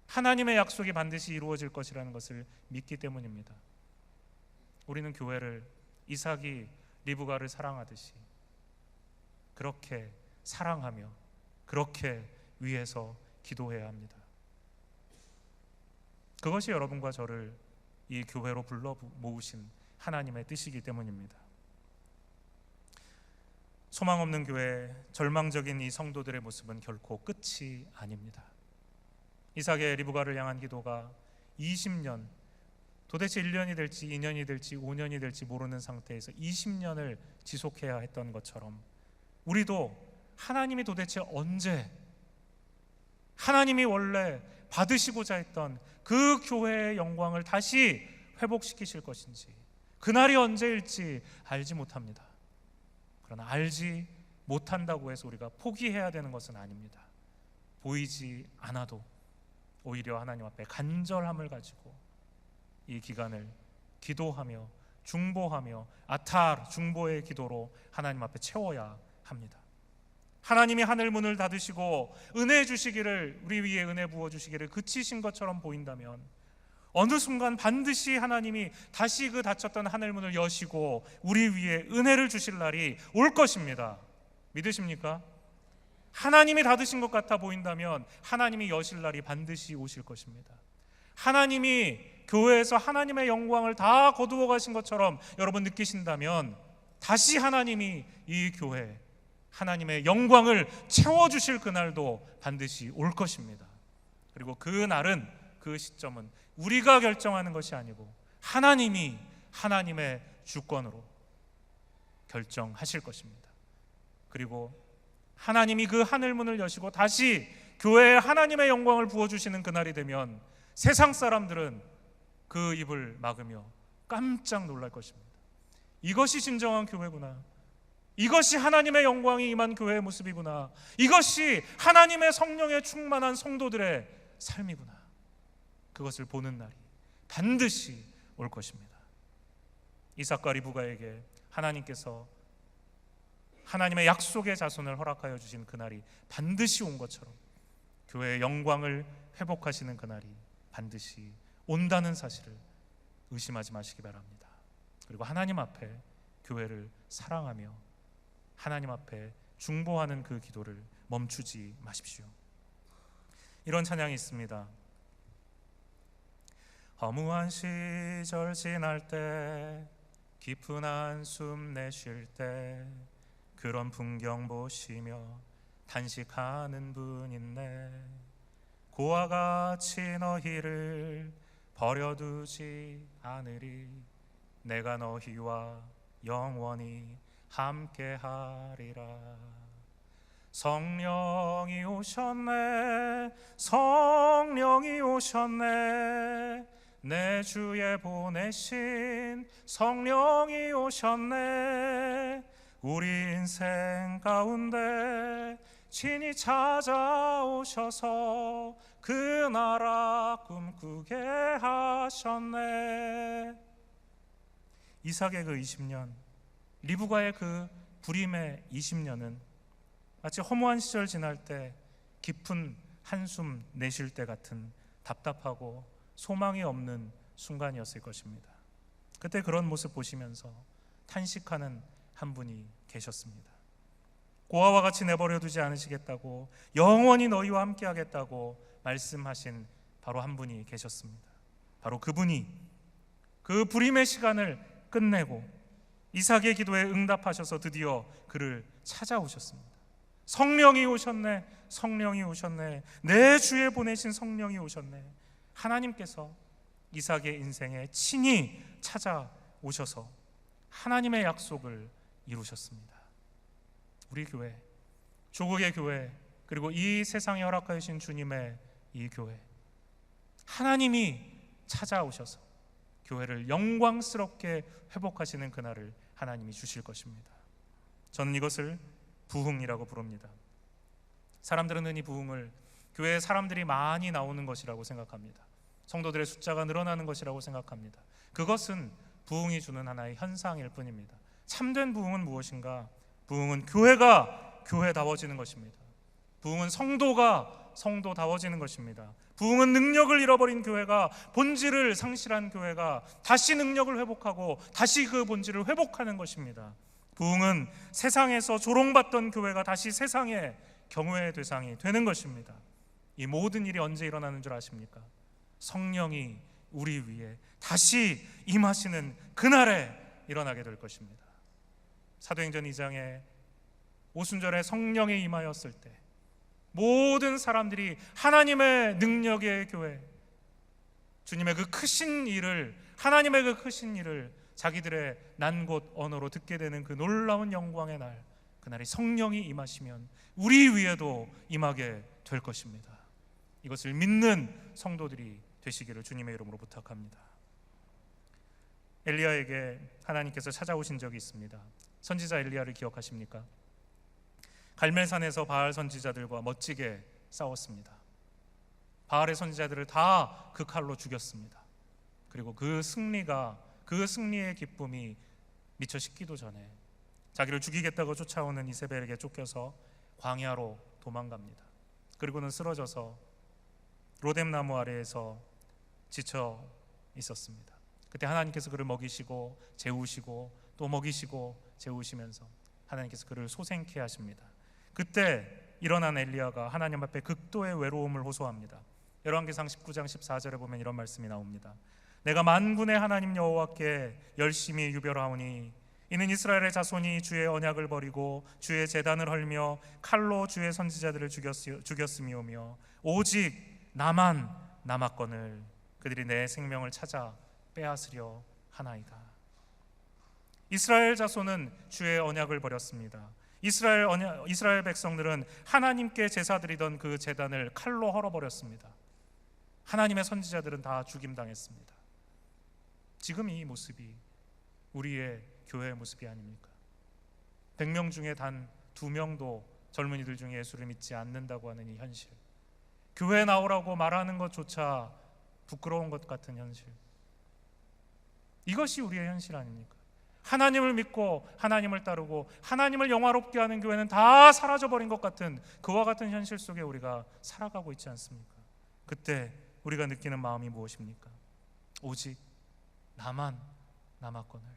하나님의 약속이 반드시 이루어질 것이라는 것을 믿기 때문입니다. 우리는 교회를 이삭이 리브가를 사랑하듯이 그렇게 사랑하며 그렇게 위해서 기도해야 합니다. 그것이 여러분과 저를 이 교회로 불러 모으신 하나님의 뜻이기 때문입니다. 소망 없는 교회, 절망적인 이 성도들의 모습은 결코 끝이 아닙니다. 이삭의 리브가를 향한 기도가 20년, 도대체 1년이 될지 2년이 될지 5년이 될지 모르는 상태에서 20년을 지속해야 했던 것처럼 우리도 하나님이 도대체 언제, 하나님이 원래 받으시고자 했던 그 교회의 영광을 다시 회복시키실 것인지, 그날이 언제일지 알지 못합니다. 그러나 알지 못한다고 해서 우리가 포기해야 되는 것은 아닙니다. 보이지 않아도 오히려 하나님 앞에 간절함을 가지고 이 기간을 기도하며 중보하며 아탈 중보의 기도로 하나님 앞에 채워야 합니다. 하나님이 하늘 문을 닫으시고 은혜 주시기를, 우리 위에 은혜 부어 주시기를 그치신 것처럼 보인다면 어느 순간 반드시 하나님이 다시 그 닫혔던 하늘 문을 여시고 우리 위에 은혜를 주실 날이 올 것입니다. 믿으십니까? 하나님이 닫으신 것 같아 보인다면 하나님이 여실 날이 반드시 오실 것입니다. 하나님이 교회에서 하나님의 영광을 다 거두어 가신 것처럼 여러분 느끼신다면 다시 하나님이 이 교회 하나님의 영광을 채워주실 그날도 반드시 올 것입니다. 그리고 그 날은, 그 시점은 우리가 결정하는 것이 아니고 하나님이 하나님의 주권으로 결정하실 것입니다. 그리고 하나님이 그 하늘문을 여시고 다시 교회에 하나님의 영광을 부어주시는 그날이 되면 세상 사람들은 그 입을 막으며 깜짝 놀랄 것입니다. 이것이 진정한 교회구나, 이것이 하나님의 영광이 임한 교회의 모습이구나, 이것이 하나님의 성령에 충만한 성도들의 삶이구나, 그것을 보는 날이 반드시 올 것입니다. 이삭과 리브가에게 하나님께서 하나님의 약속의 자손을 허락하여 주신 그날이 반드시 온 것처럼 교회의 영광을 회복하시는 그날이 반드시 온다는 사실을 의심하지 마시기 바랍니다. 그리고 하나님 앞에 교회를 사랑하며 하나님 앞에 중보하는 그 기도를 멈추지 마십시오. 이런 찬양이 있습니다. 허무한 시절 지날 때, 깊은 한숨 내쉴 때, 그런 풍경 보시며 탄식하는 분 있네. 고와 같이 너희를 버려두지 않으리. 내가 너희와 영원히 함께하리라. 성령이 오셨네, 성령이 오셨네, 내 주에 보내신 성령이 오셨네. 우리 인생 가운데 친히 찾아오셔서 그 나라 꿈꾸게 하셨네. 이삭의 그 20년, 리브가의 그 불임의 20년은 마치 허무한 시절 지날 때 깊은 한숨 내쉴 때 같은 답답하고 소망이 없는 순간이었을 것입니다. 그때 그런 모습 보시면서 탄식하는 한 분이 계셨습니다. 고아와 같이 내버려 두지 않으시겠다고, 영원히 너희와 함께 하겠다고 말씀하신 바로 한 분이 계셨습니다. 바로 그분이 그 불임의 시간을 끝내고 이삭의 기도에 응답하셔서 드디어 그를 찾아오셨습니다. 성령이 오셨네, 성령이 오셨네, 내 주에 보내신 성령이 오셨네. 하나님께서 이삭의 인생에 친히 찾아오셔서 하나님의 약속을 이루셨습니다. 우리 교회, 조국의 교회, 그리고 이 세상에 허락하여 주신 주님의 이 교회, 하나님이 찾아오셔서 교회를 영광스럽게 회복하시는 그날을 하나님이 주실 것입니다. 저는 이것을 부흥이라고 부릅니다. 사람들은 흔히 부흥을 교회에 사람들이 많이 나오는 것이라고 생각합니다. 성도들의 숫자가 늘어나는 것이라고 생각합니다. 그것은 부흥이 주는 하나의 현상일 뿐입니다. 참된 부흥은 무엇인가? 부흥은 교회가 교회다워지는 것입니다. 부흥은 성도가 성도다워지는 것입니다. 부흥은 능력을 잃어버린 교회가, 본질을 상실한 교회가 다시 능력을 회복하고 다시 그 본질을 회복하는 것입니다. 부흥은 세상에서 조롱받던 교회가 다시 세상의 경외의 대상이 되는 것입니다. 이 모든 일이 언제 일어나는 줄 아십니까? 성령이 우리 위에 다시 임하시는 그날에 일어나게 될 것입니다. 사도행전 2장에 오순절에 성령이 임하였을 때 모든 사람들이 하나님의 능력의 교회, 주님의 그 크신 일을, 하나님의 그 크신 일을 자기들의 난 곳 언어로 듣게 되는 그 놀라운 영광의 날, 그날이 성령이 임하시면 우리 위에도 임하게 될 것입니다. 이것을 믿는 성도들이 되시기를 주님의 이름으로 부탁합니다. 엘리야에게 하나님께서 찾아오신 적이 있습니다. 선지자 엘리야를 기억하십니까? 갈멜산에서 바알 선지자들과 멋지게 싸웠습니다. 바알의 선지자들을 다 그 칼로 죽였습니다. 그리고 그 승리의 기쁨이 미처 식기도 전에 자기를 죽이겠다고 쫓아오는 이세벨에게 쫓겨서 광야로 도망갑니다. 그리고는 쓰러져서 로뎀나무 아래에서 지쳐 있었습니다. 그때 하나님께서 그를 먹이시고 재우시고 또 먹이시고 재우시면서 하나님께서 그를 소생케 하십니다. 그때 일어난 엘리야가 하나님 앞에 극도의 외로움을 호소합니다. 열왕기상 19장 14절에 보면 이런 말씀이 나옵니다. 내가 만군의 하나님 여호와께 열심히 유별하오니 이는 이스라엘의 자손이 주의 언약을 버리고 주의 제단을 헐며 칼로 주의 선지자들을 죽였음이오며 오직 나만 남았거늘 그들이 내 생명을 찾아 빼앗으려 하나이다. 이스라엘 자손은 주의 언약을 버렸습니다. 이스라엘 백성들은 하나님께 제사 드리던 그 제단을 칼로 헐어버렸습니다. 하나님의 선지자들은 다 죽임당했습니다. 지금 이 모습이 우리의 교회의 모습이 아닙니까? 100명 중에 단 2명도 젊은이들 중에 예수를 믿지 않는다고 하는 이 현실, 교회 나오라고 말하는 것조차 부끄러운 것 같은 현실, 이것이 우리의 현실 아닙니까? 하나님을 믿고 하나님을 따르고 하나님을 영화롭게 하는 교회는 다 사라져버린 것 같은 그와 같은 현실 속에 우리가 살아가고 있지 않습니까? 그때 우리가 느끼는 마음이 무엇입니까? 오직 나만 남았거늘.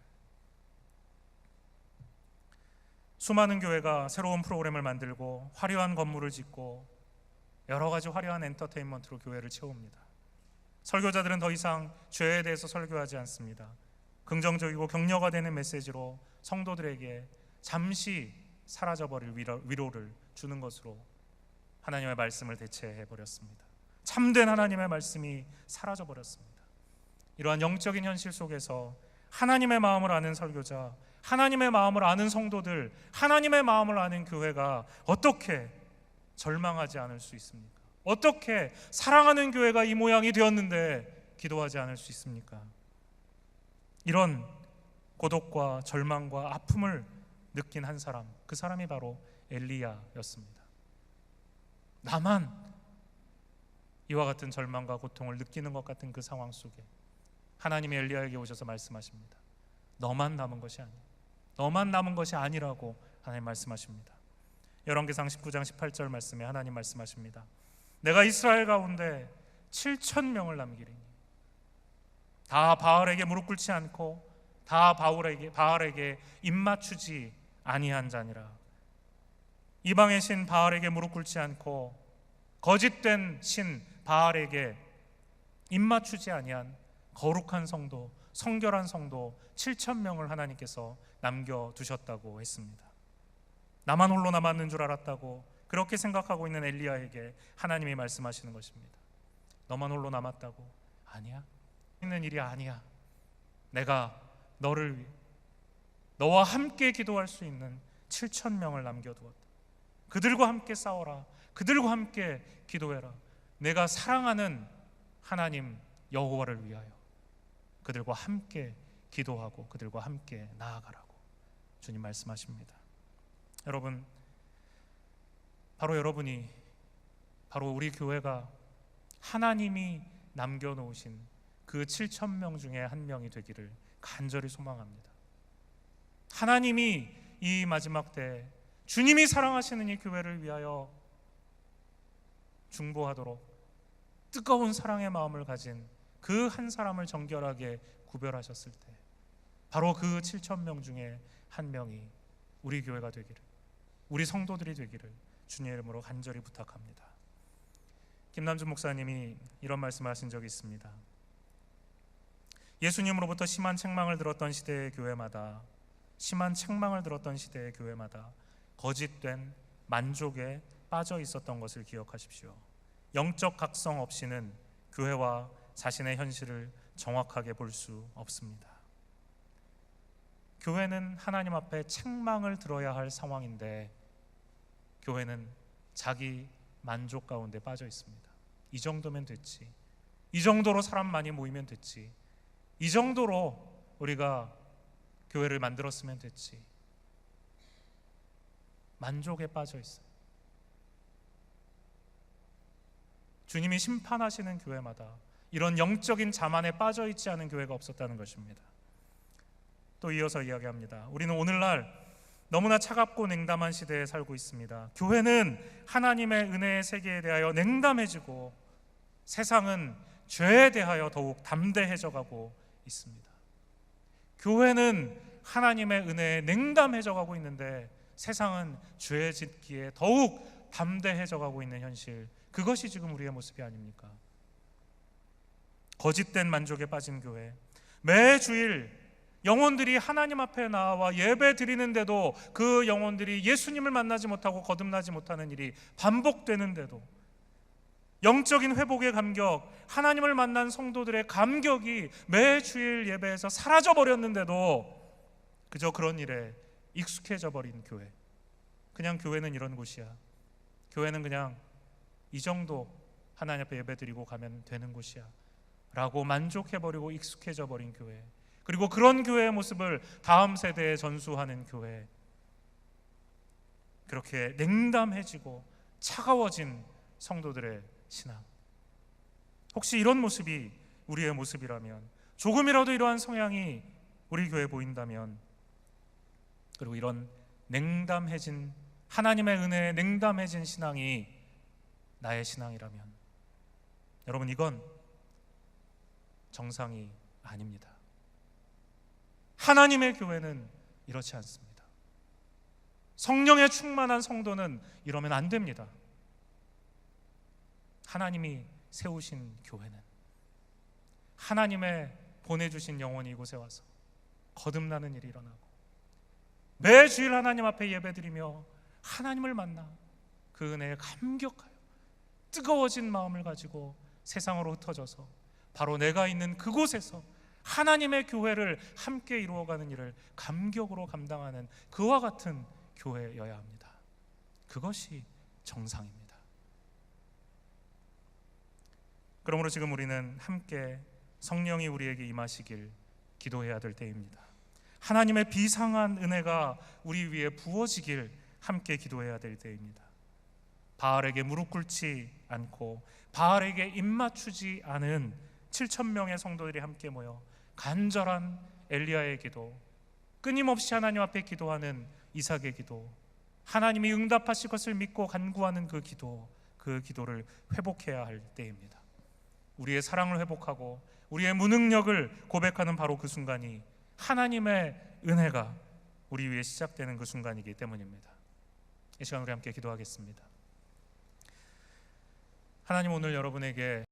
수많은 교회가 새로운 프로그램을 만들고 화려한 건물을 짓고 여러 가지 화려한 엔터테인먼트로 교회를 채웁니다. 설교자들은 더 이상 죄에 대해서 설교하지 않습니다. 긍정적이고 격려가 되는 메시지로 성도들에게 잠시 사라져버릴 위로를 주는 것으로 하나님의 말씀을 대체해버렸습니다. 참된 하나님의 말씀이 사라져버렸습니다. 이러한 영적인 현실 속에서 하나님의 마음을 아는 설교자, 하나님의 마음을 아는 성도들, 하나님의 마음을 아는 교회가 어떻게 절망하지 않을 수 있습니까? 어떻게 사랑하는 교회가 이 모양이 되었는데 기도하지 않을 수 있습니까? 이런 고독과 절망과 아픔을 느낀 한 사람, 그 사람이 바로 엘리야였습니다. 나만 이와 같은 절망과 고통을 느끼는 것 같은 그 상황 속에 하나님이 엘리야에게 오셔서 말씀하십니다. 너만 남은 것이 아니야. 너만 남은 것이 아니라고 하나님 말씀하십니다. 열왕기상 19장 18절 말씀에 하나님 말씀하십니다. 내가 이스라엘 가운데 7,000명을 남기리니 다 바알에게 무릎 꿇지 않고 다 바알에게 입맞추지 아니한 자니라. 이방의 신 바알에게 무릎 꿇지 않고 거짓된 신 바알에게 입맞추지 아니한 거룩한 성도, 성결한 성도 7,000명을 하나님께서 남겨두셨다고 했습니다. 나만 홀로 남았는 줄 알았다고 그렇게 생각하고 있는 엘리야에게 하나님이 말씀하시는 것입니다. 너만 홀로 남았다고? 아니야, 있는 일이 아니야. 내가 너를 위해, 너와 함께 기도할 수 있는 7,000명을 남겨두었다. 그들과 함께 싸워라. 그들과 함께 기도해라. 내가 사랑하는 하나님 여호와를 위하여 그들과 함께 기도하고 그들과 함께 나아가라고 주님 말씀하십니다. 여러분, 바로 여러분이, 바로 우리 교회가 하나님이 남겨놓으신 그 7,000명 중에 한 명이 되기를 간절히 소망합니다. 하나님이 이 마지막 때 주님이 사랑하시는 이 교회를 위하여 중보하도록 뜨거운 사랑의 마음을 가진 그 한 사람을 정결하게 구별하셨을 때 바로 그 7,000명 중에 한 명이 우리 교회가 되기를, 우리 성도들이 되기를 주님의 이름으로 간절히 부탁합니다. 김남준 목사님이 이런 말씀을 하신 적이 있습니다. 예수님으로부터 심한 책망을 들었던 시대의 교회마다, 심한 책망을 들었던 시대의 교회마다 거짓된 만족에 빠져 있었던 것을 기억하십시오. 영적 각성 없이는 교회와 자신의 현실을 정확하게 볼 수 없습니다. 교회는 하나님 앞에 책망을 들어야 할 상황인데 교회는 자기 만족 가운데 빠져 있습니다. 이 정도면 됐지, 이 정도로 사람 많이 모이면 됐지, 이 정도로 우리가 교회를 만들었으면 됐지. 만족에 빠져 있어요. 주님이 심판하시는 교회마다 이런 영적인 자만에 빠져 있지 않은 교회가 없었다는 것입니다. 또 이어서 이야기합니다. 우리는 오늘날 너무나 차갑고 냉담한 시대에 살고 있습니다. 교회는 하나님의 은혜의 세계에 대하여 냉담해지고 세상은 죄에 대하여 더욱 담대해져 가고 있습니다. 교회는 하나님의 은혜에 냉담해져 가고 있는데 세상은 죄 짓기에 더욱 담대해져 가고 있는 현실, 그것이 지금 우리의 모습이 아닙니까? 거짓된 만족에 빠진 교회, 매주일 영혼들이 하나님 앞에 나와 예배 드리는데도 그 영혼들이 예수님을 만나지 못하고 거듭나지 못하는 일이 반복되는데도, 영적인 회복의 감격, 하나님을 만난 성도들의 감격이 매주일 예배에서 사라져 버렸는데도 그저 그런 일에 익숙해져 버린 교회. 그냥 교회는 이런 곳이야, 교회는 그냥 이 정도 하나님 앞에 예배 드리고 가면 되는 곳이야 라고 만족해버리고 익숙해져 버린 교회, 그리고 그런 교회의 모습을 다음 세대에 전수하는 교회, 그렇게 냉담해지고 차가워진 성도들의 신앙, 혹시 이런 모습이 우리의 모습이라면, 조금이라도 이러한 성향이 우리 교회에 보인다면, 그리고 이런 냉담해진, 하나님의 은혜에 냉담해진 신앙이 나의 신앙이라면, 여러분, 이건 정상이 아닙니다. 하나님의 교회는 이렇지 않습니다. 성령에 충만한 성도는 이러면 안 됩니다. 하나님이 세우신 교회는, 하나님의 보내주신 영혼이 이곳에 와서 거듭나는 일이 일어나고 매주일 하나님 앞에 예배드리며 하나님을 만나 그 은혜에 감격하여 뜨거워진 마음을 가지고 세상으로 흩어져서 바로 내가 있는 그곳에서 하나님의 교회를 함께 이루어가는 일을 감격으로 감당하는 그와 같은 교회여야 합니다. 그것이 정상입니다. 그러므로 지금 우리는 함께 성령이 우리에게 임하시길 기도해야 될 때입니다. 하나님의 비상한 은혜가 우리 위에 부어지길 함께 기도해야 될 때입니다. 바알에게 무릎 꿇지 않고 바알에게 입맞추지 않은 7,000명의 성도들이 함께 모여 간절한 엘리야의 기도, 끊임없이 하나님 앞에 기도하는 이삭의 기도, 하나님이 응답하실 것을 믿고 간구하는 그 기도, 그 기도를 회복해야 할 때입니다. 우리의 사랑을 회복하고 우리의 무능력을 고백하는 바로 그 순간이 하나님의 은혜가 우리 위에 시작되는 그 순간이기 때문입니다. 이 시간 우리 함께 기도하겠습니다. 하나님, 오늘 여러분에게